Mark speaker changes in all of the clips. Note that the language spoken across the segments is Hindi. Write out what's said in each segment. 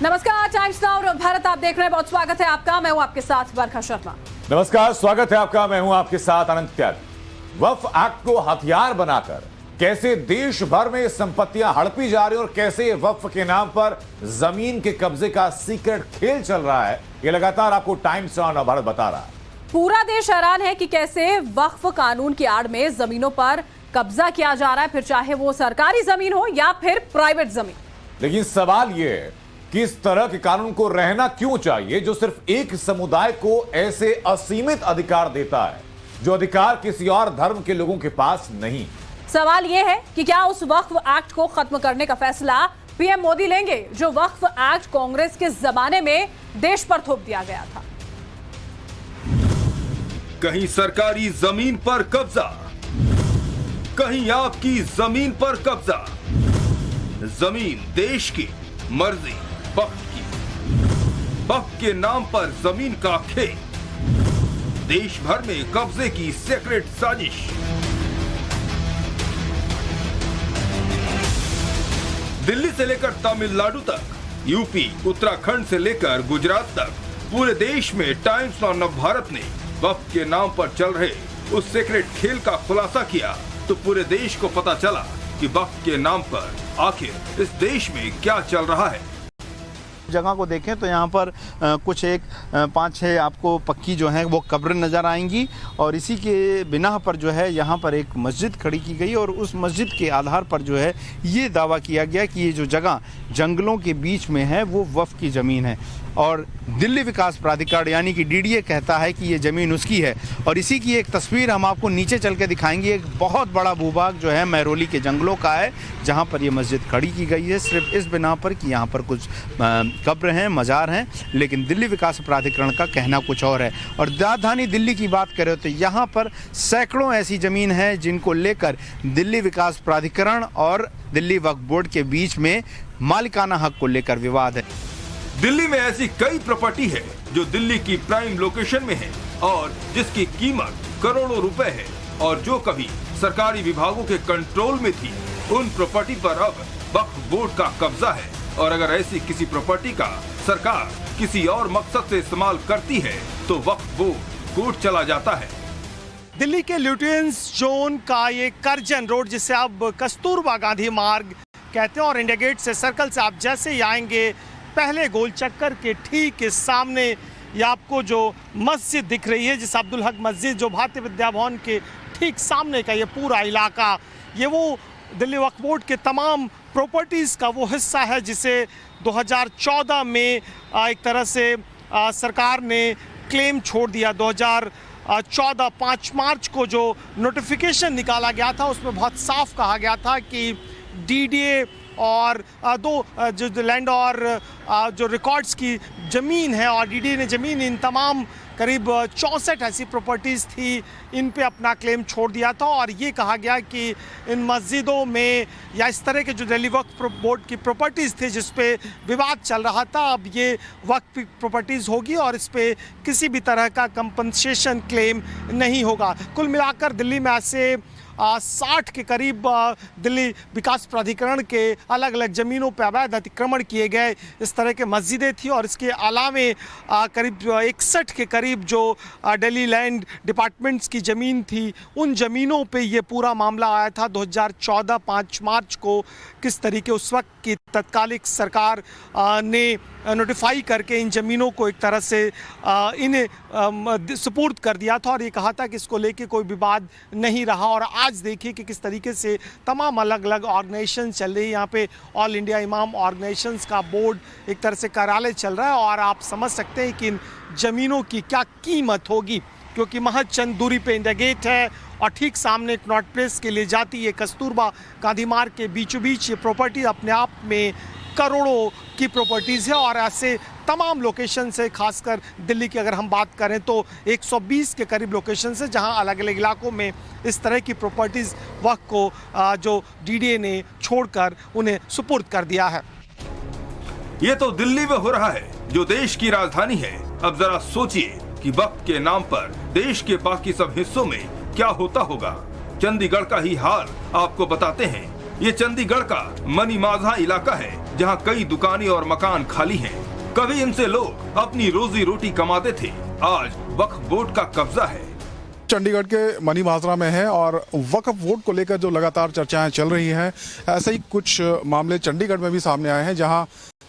Speaker 1: नमस्कार, टाइम्स नाउ और भारत आप देख रहे हैं। बहुत स्वागत है आपका। मैं हूं आपके साथ वर्षा शर्मा।
Speaker 2: नमस्कार, स्वागत है आपका। मैं हूं आपके साथ अनंत त्यागी। वक्फ एक्ट को हथियार बनाकर कैसे देश भर में संपत्तियां हड़पी जा रही और कैसे वक्फ के नाम पर जमीन के कब्जे का सीक्रेट खेल चल रहा है, ये लगातार आपको टाइम्स नाउ भारत बता रहा है।
Speaker 1: पूरा देश हैरान है कि कैसे वक्फ कानून की आड़ में जमीनों पर कब्जा किया जा रहा है, फिर चाहे वो सरकारी जमीन हो या फिर प्राइवेट जमीन।
Speaker 2: लेकिन सवाल यह है कि इस तरह के कानून को रहना क्यों चाहिए जो सिर्फ एक समुदाय को ऐसे असीमित अधिकार देता है जो अधिकार किसी और धर्म के लोगों के पास नहीं।
Speaker 1: सवाल यह है कि क्या उस वक्फ एक्ट को खत्म करने का फैसला पीएम मोदी लेंगे जो वक्फ एक्ट कांग्रेस के जमाने में देश पर थोप दिया गया था।
Speaker 3: कहीं सरकारी जमीन पर कब्जा, कहीं आपकी जमीन पर कब्जा। जमीन देश की, मर्जी वक्त की। वक्त के नाम पर जमीन का खेल, देश भर में कब्जे की सीक्रेट साजिश। दिल्ली से लेकर तमिलनाडु तक, यूपी, उत्तराखंड से लेकर गुजरात तक, पूरे देश में टाइम्स नाउ भारत ने वक्फ के नाम पर चल रहे उस सीक्रेट खेल का खुलासा किया तो पूरे देश को पता चला कि वक्फ के नाम पर आखिर इस देश में क्या चल रहा है।
Speaker 4: जगह को देखें तो यहाँ पर कुछ 5-6 आपको पक्की जो है वो कब्र नज़र आएंगी और इसी के बिना पर जो है यहाँ पर एक मस्जिद खड़ी की गई और उस मस्जिद के आधार पर जो है ये दावा किया गया कि ये जो जगह जंगलों के बीच में है वो वक्फ की ज़मीन है और दिल्ली विकास प्राधिकरण यानी कि डीडीए कहता है कि ये ज़मीन उसकी है। और इसी की एक तस्वीर हम आपको नीचे चल के दिखाएंगे। एक बहुत बड़ा भूभाग जो है महरौली के जंगलों का है जहाँ पर ये मस्जिद खड़ी की गई है सिर्फ इस बिना पर कि यहाँ पर कुछ कब्र हैं, मज़ार हैं, लेकिन दिल्ली विकास प्राधिकरण का कहना कुछ और है। और राजधानी दिल्ली की बात करें तो यहाँ पर सैकड़ों ऐसी ज़मीन है जिनको लेकर दिल्ली विकास प्राधिकरण और दिल्ली वक्फ बोर्ड के बीच में मालिकाना हक को लेकर विवाद है।
Speaker 3: दिल्ली में ऐसी कई प्रॉपर्टी है जो दिल्ली की प्राइम लोकेशन में है और जिसकी कीमत करोड़ों रुपए है और जो कभी सरकारी विभागों के कंट्रोल में थी, उन प्रॉपर्टी पर अब वक्फ बोर्ड का कब्जा है। और अगर ऐसी किसी प्रॉपर्टी का सरकार किसी और मकसद से इस्तेमाल करती है तो वक्फ बोर्ड कोर्ट चला जाता है।
Speaker 5: दिल्ली के ल्यूटियंस जोन का ये करजन रोड, जिसे आप कस्तूरबा गांधी मार्ग कहते हैं, और इंडिया गेट से सर्कल से आप जैसे ही आएंगे पहले गोल चक्कर के ठीक के सामने ये आपको जो मस्जिद दिख रही है, जिस अब्दुल हक मस्जिद जो भारतीय विद्या भवन के ठीक सामने का ये पूरा इलाका, ये वो दिल्ली वक्फ बोर्ड के तमाम प्रॉपर्टीज़ का वो हिस्सा है जिसे 2014 में एक तरह से सरकार ने क्लेम छोड़ दिया। 2014 5 मार्च को जो नोटिफिकेशन निकाला गया था उसमें बहुत साफ कहा गया था कि डीडीए और जो लैंड और जो रिकॉर्ड्स की ज़मीन है और डीडीए ने ज़मीन इन तमाम करीब 64 ऐसी प्रॉपर्टीज़ थी, इन पे अपना क्लेम छोड़ दिया था। और ये कहा गया कि इन मस्जिदों में या इस तरह के जो दिल्ली वक्फ बोर्ड की प्रॉपर्टीज़ थी जिस पे विवाद चल रहा था, अब ये वक्फ प्रॉपर्टीज़ होगी और इस पे किसी भी तरह का कंपनसेशन क्लेम नहीं होगा। कुल मिलाकर दिल्ली में ऐसे 60 के करीब दिल्ली विकास प्राधिकरण के अलग अलग ज़मीनों पर अवैध अतिक्रमण किए गए इस तरह के मस्जिदें थी और इसके अलावे करीब 61 के करीब जो दिल्ली लैंड डिपार्टमेंट्स की ज़मीन थी, उन ज़मीनों पे ये पूरा मामला आया था 2014 5 मार्च को। किस तरीके उस वक्त की तत्कालिक सरकार ने नोटिफाई करके इन ज़मीनों को एक तरह से इन्हें सुपुर्द कर दिया था और ये कहा था कि इसको लेके कोई विवाद नहीं रहा। और आज देखिए कि किस तरीके से तमाम अलग अलग ऑर्गेनाइजेशन चल रही है। यहाँ पे ऑल इंडिया इमाम ऑर्गेनाइजेशंस का बोर्ड एक तरह से कार्यालय चल रहा है और आप समझ सकते हैं कि इन ज़मीनों की क्या कीमत होगी, क्योंकि महज चंद दूरी पे इंडिया गेट है और ठीक सामने एक नॉर्थ प्लेस के लिए जाती है कस्तूरबा गांधी मार्ग के बीचों बीच। ये प्रॉपर्टी अपने आप में करोड़ों की प्रॉपर्टीज़ है और ऐसे तमाम लोकेशन से, खासकर दिल्ली की अगर हम बात करें तो 120 के करीब लोकेशन से जहां अलग अलग इलाकों में इस तरह की प्रॉपर्टीज़ वक्त को जो डीडीए ने छोड़कर उन्हें सुपुर्द कर दिया है।
Speaker 3: ये तो दिल्ली में हो रहा है जो देश की राजधानी है। अब जरा सोचिए कि वक्त के नाम पर देश के बाकी सब हिस्सों में क्या होता होगा। चंडीगढ़ का ही हाल आपको बताते हैं। ये चंडीगढ़ का मनी माझा इलाका है जहां कई दुकानें और मकान खाली हैं। कभी इनसे लोग अपनी रोजी रोटी कमाते थे, आज वक्फ बोर्ड का कब्जा है।
Speaker 6: चंडीगढ़ के मनी माजरा में है और वक्फ बोर्ड को लेकर जो लगातार चर्चाएं चल रही हैं, ऐसे ही कुछ मामले चंडीगढ़ में भी सामने आए हैं, जहां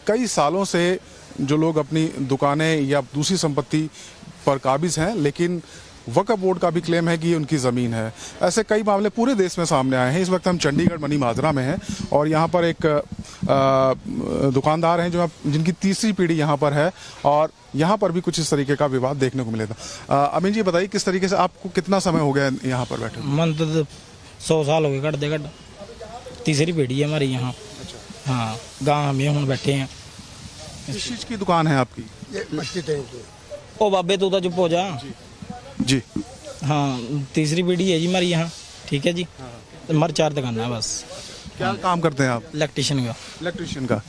Speaker 6: कई सालों से जो लोग अपनी दुकानें या दूसरी संपत्ति पर काबिज हैं, लेकिन वक्फ बोर्ड का भी क्लेम है कि ये उनकी ज़मीन है। ऐसे कई मामले पूरे देश में सामने आए हैं। इस वक्त हम चंडीगढ़ मनी माजरा में हैं और यहाँ पर एक दुकानदार हैं जिनकी तीसरी पीढ़ी यहाँ पर है और यहाँ पर भी कुछ इस तरीके का विवाद देखने को मिला था। अमीन जी बताइए, किस तरीके से आपको कितना समय हो गया यहाँ पर बैठे?
Speaker 7: मन तो 100 साल हो गए कट तीसरी पीढ़ी है हमारी यहाँ। हाँ, गाँव में हूँ बैठे हैं।
Speaker 6: किस चीज़ की दुकान है आपकी?
Speaker 7: ओ बाबे तू तो चुप हो जा
Speaker 6: जी।
Speaker 7: हाँ, तीसरी पीढ़ी है जी हमारी यहाँ। ठीक है जी। हमारी 4 दुकान है बस।
Speaker 6: क्या काम करते हैं आप? इलेक्ट्रिशियन का।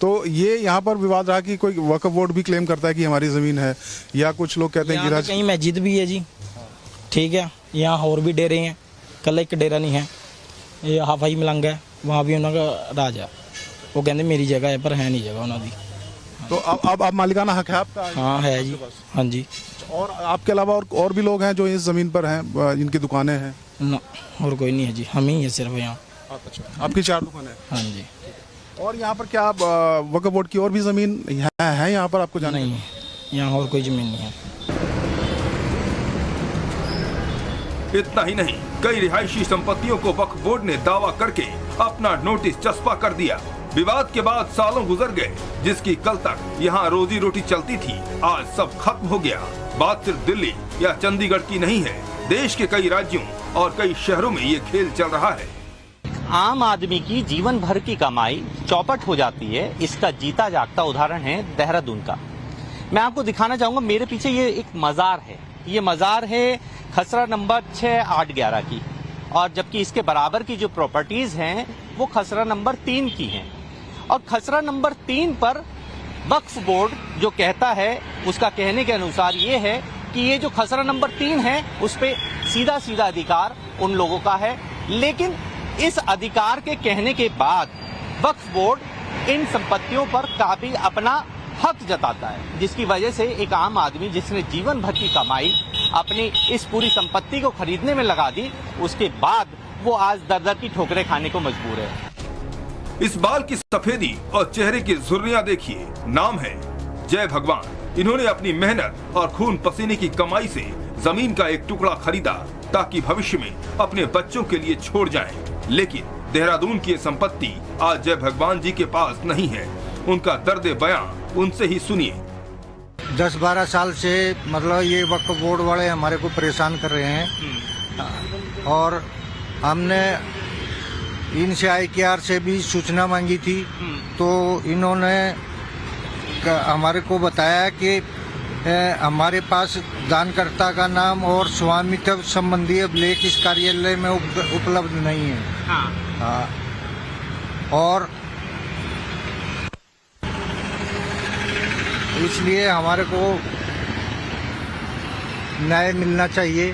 Speaker 6: तो ये यहाँ पर विवाद रहा कि कोई वक्फ बोर्ड भी क्लेम करता है कि हमारी ज़मीन है, या कुछ लोग कहते हैं कि
Speaker 7: कहीं मस्जिद भी है जी। ठीक है, यहाँ और भी डेरे हैं, कल एक डेरा नहीं है, ये हाफाई मलंग है, वहाँ भी उन्होंने राज है। वो कहते मेरी जगह है पर है नहीं जगह उन्होंने।
Speaker 6: तो अब मालिकाना हक है आपका?
Speaker 7: हाँ है जी। हाँ जी।
Speaker 6: और आपके अलावा और भी लोग हैं जो इस जमीन पर हैं, जिनकी दुकानें हैं?
Speaker 7: ना, और कोई नहीं है जी, हम ही है सिर्फ यहाँ।
Speaker 6: अच्छा, आपकी 4 दुकानें?
Speaker 7: हाँ जी।
Speaker 6: और यहाँ पर क्या वक्फ बोर्ड की और भी जमीन है यहाँ पर आपको जाना?
Speaker 7: नहीं, यहाँ और कोई जमीन नहीं है।
Speaker 3: इतना ही नहीं, कई रिहायशी संपत्तियों को वक्फ बोर्ड ने दावा करके अपना नोटिस चस्पा कर दिया। विवाद के बाद सालों गुजर गए, जिसकी कल तक यहाँ रोजी रोटी चलती थी, आज सब खत्म हो गया। बात सिर्फ दिल्ली या चंडीगढ़ की नहीं है, देश के कई राज्यों और कई शहरों में ये खेल चल रहा है।
Speaker 8: आम आदमी की जीवन भर की कमाई चौपट हो जाती है। इसका जीता जागता उदाहरण है देहरादून का। मैं आपको दिखाना चाहूंगा, मेरे पीछे ये एक मजार है। ये मजार है खसरा नंबर 6-8-11 की, और जबकि इसके बराबर की जो प्रॉपर्टीज हैं वो खसरा नंबर 3 की हैं। और खसरा नंबर 3 पर वक्फ बोर्ड जो कहता है, उसका कहने के अनुसार ये है कि ये जो खसरा नंबर 3 है उस पे सीधा सीधा अधिकार उन लोगों का है। लेकिन इस अधिकार के कहने के बाद वक्फ बोर्ड इन संपत्तियों पर काफी अपना हक जताता है, जिसकी वजह से एक आम आदमी जिसने जीवन भर की कमाई अपनी इस पूरी संपत्ति को खरीदने में लगा दी, उसके बाद वो आज दर-दर की ठोकरें खाने को मजबूर है।
Speaker 3: इस बाल की सफेदी और चेहरे की झुर्रियां देखिए, नाम है जय भगवान। इन्होंने अपनी मेहनत और खून पसीने की कमाई से जमीन का एक टुकड़ा खरीदा ताकि भविष्य में अपने बच्चों के लिए छोड़ जाएं। लेकिन देहरादून की ये संपत्ति आज जय भगवान जी के पास नहीं है। उनका दर्द बयां उनसे ही सुनिए।
Speaker 9: 10-12 साल से मतलब ये वक्फ बोर्ड वाले हमारे को परेशान कर रहे हैं, और हमने इनसे IKR से भी सूचना मांगी थी, तो इन्होंने हमारे को बताया कि हमारे पास दानकर्ता का नाम और स्वामित्व संबंधी अभिलेख इस कार्यालय में उपलब्ध नहीं है। हाँ। और इसलिए हमारे को न्याय मिलना चाहिए।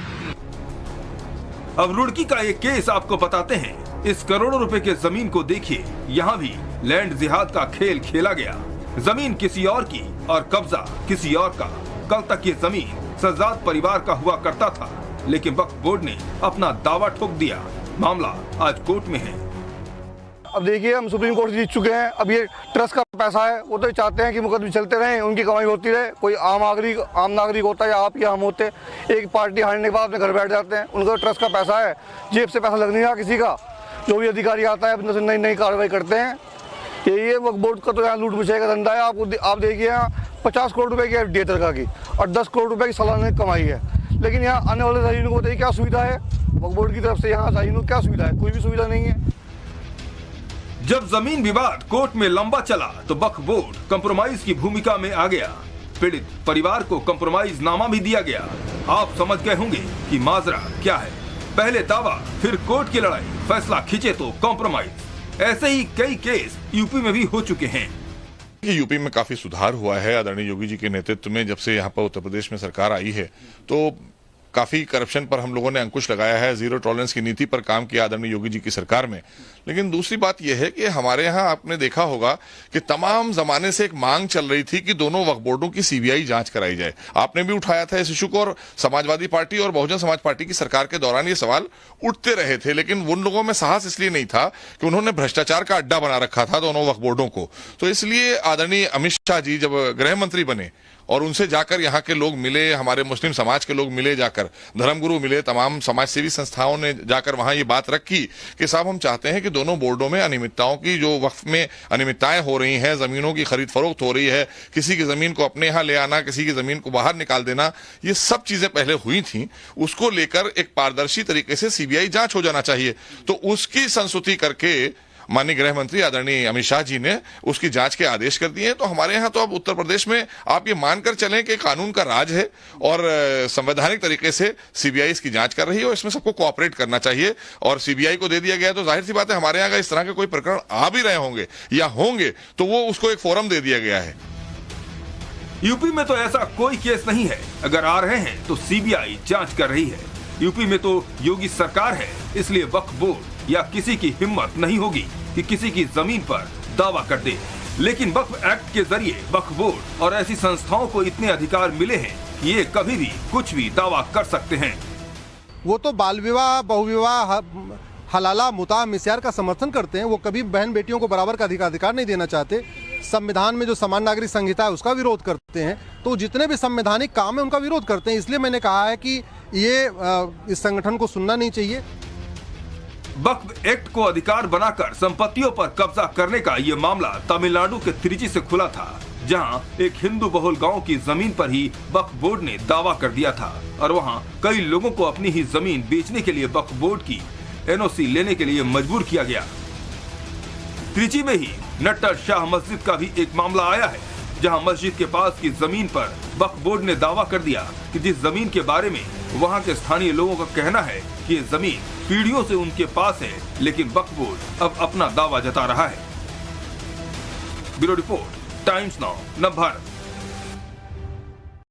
Speaker 3: अब रुड़की का एक केस आपको बताते हैं। इस करोड़ों रुपए के जमीन को देखिए, यहाँ भी लैंड जिहाद का खेल खेला गया। जमीन किसी और की और कब्जा किसी और का। कल तक ये जमीन सज्जाद परिवार का हुआ करता था, लेकिन वक्फ बोर्ड ने अपना दावा ठोक दिया। मामला आज कोर्ट में है।
Speaker 10: अब देखिए, हम सुप्रीम कोर्ट जीत चुके हैं। अब ये ट्रस्ट का पैसा है, वो तो चाहते हैं कि मुकदमे चलते रहें, उनकी कमाई होती रहे। कोई आम नागरिक होता है या आप या हम होते, एक पार्टी हारने के बाद अपने घर बैठ जाते हैं। उनका ट्रस्ट का पैसा है, जेब से पैसा लग नहीं रहा किसी का। जो भी अधिकारी आता है अपने से नई कार्रवाई करते हैं। ये वक्फ बोर्ड का तो यहाँ लूट मचाई का धंधा है। आप देखिए, यहाँ 50 करोड़ रुपए की FDI तरह की और 10 करोड़ रुपए की सालाना कमाई है। लेकिन यहाँ आने वाले जायरीन को बताइए क्या सुविधा है वक्फ बोर्ड की तरफ से? यहाँ जायरीन को क्या सुविधा है? कोई भी सुविधा नहीं है।
Speaker 3: जब जमीन विवाद कोर्ट में लंबा चला तो वक्फ बोर्ड कंप्रोमाइज की भूमिका में आ गया। पीड़ित परिवार को कंप्रोमाइज नामा भी दिया गया। आप समझ गए होंगे कि माजरा क्या है। पहले दावा, फिर कोर्ट की लड़ाई, फैसला खींचे तो कॉम्प्रोमाइज। ऐसे ही कई केस यूपी में भी हो चुके हैं।
Speaker 11: यूपी में काफी सुधार हुआ है आदरणीय योगी जी के नेतृत्व में। जब से यहाँ पर उत्तर प्रदेश में सरकार आई है तो काफी करप्शन पर हम लोगों ने अंकुश लगाया है, जीरो टॉलरेंस की नीति पर काम किया आदरणीय योगी जी की सरकार में। लेकिन दूसरी बात यह है कि हमारे यहाँ आपने देखा होगा कि तमाम जमाने से एक मांग चल रही थी कि दोनों वक्फ बोर्डों की सीबीआई जांच कराई जाए। आपने भी उठाया था इस इशू को, और समाजवादी पार्टी और बहुजन समाज पार्टी की सरकार के दौरान ये सवाल उठते रहे थे। लेकिन उन लोगों में साहस इसलिए नहीं था कि उन्होंने भ्रष्टाचार का अड्डा बना रखा था दोनों वक्फ बोर्डों को। तो इसलिए आदरणीय अमित शाह जी जब गृह मंत्री बने और उनसे जाकर यहाँ के लोग मिले, हमारे मुस्लिम समाज के लोग मिले, जाकर धर्मगुरु मिले, तमाम समाज सेवी संस्थाओं ने जाकर वहां ये बात रखी कि साहब हम चाहते हैं कि दोनों बोर्डों में अनियमितताओं की, जो वक्फ में अनियमितताएं हो रही हैं, जमीनों की खरीद फरोख्त हो रही है, किसी की जमीन को अपने यहाँ ले आना, किसी की जमीन को बाहर निकाल देना, ये सब चीजें पहले हुई थी। उसको लेकर एक पारदर्शी तरीके से सीबीआई जांच हो जाना चाहिए। तो उसकी संस्तुति करके माननीय गृह मंत्री आदरणीय अमित शाह जी ने उसकी जांच के आदेश कर दिए हैं। तो हमारे यहाँ तो अब उत्तर प्रदेश में आप ये मानकर चलें कि कानून का राज है और संवैधानिक तरीके से सीबीआई इसकी जांच कर रही है और इसमें सबको कोऑपरेट करना चाहिए। और सीबीआई को दे दिया गया तो जाहिर सी बात है हमारे यहाँ का इस तरह के कोई प्रकरण आ भी रहे होंगे या होंगे तो वो उसको एक फोरम दे दिया गया है।
Speaker 3: यूपी में तो ऐसा कोई केस नहीं है, अगर आ रहे हैं तो सीबीआई जांच कर रही है। यूपी में तो योगी सरकार है, इसलिए वक्फ बोर्ड या किसी की हिम्मत नहीं होगी कि किसी की जमीन पर दावा कर दे। लेकिन वक्फ एक्ट के जरिए वक्फ बोर्ड और ऐसी संस्थाओं को इतने अधिकार मिले हैं कि ये कभी भी कुछ भी दावा कर सकते हैं।
Speaker 12: वो तो बाल विवाह, बहुविवाह, हलाला, मुता, मिस्यार का समर्थन करते हैं। वो कभी बहन बेटियों को बराबर का अधिकार नहीं देना चाहते। संविधान में जो समान नागरिक संहिता है उसका विरोध करते हैं। तो जितने भी संवैधानिक काम है उनका विरोध करते हैं। इसलिए मैंने कहा है कि ये इस संगठन को सुनना नहीं चाहिए।
Speaker 3: वक्फ एक्ट को अधिकार बनाकर संपत्तियों पर कब्जा करने का ये मामला तमिलनाडु के त्रिची से खुला था, जहां एक हिंदू बहुल गांव की जमीन पर ही वक्फ बोर्ड ने दावा कर दिया था और वहां कई लोगों को अपनी ही जमीन बेचने के लिए वक्फ बोर्ड की एनओसी लेने के लिए मजबूर किया गया। त्रिची में ही नट्टर शाह मस्जिद का भी एक मामला आया है, जहां मस्जिद के पास की जमीन पर वक्फ बोर्ड ने दावा कर दिया कि जिस जमीन के बारे में वहां के स्थानीय लोगों का कहना है कि ये जमीन पीढ़ियों से उनके पास है, लेकिन वक्फ बोर्ड अब अपना दावा जता रहा है। Bureau report, times now, Navbharat.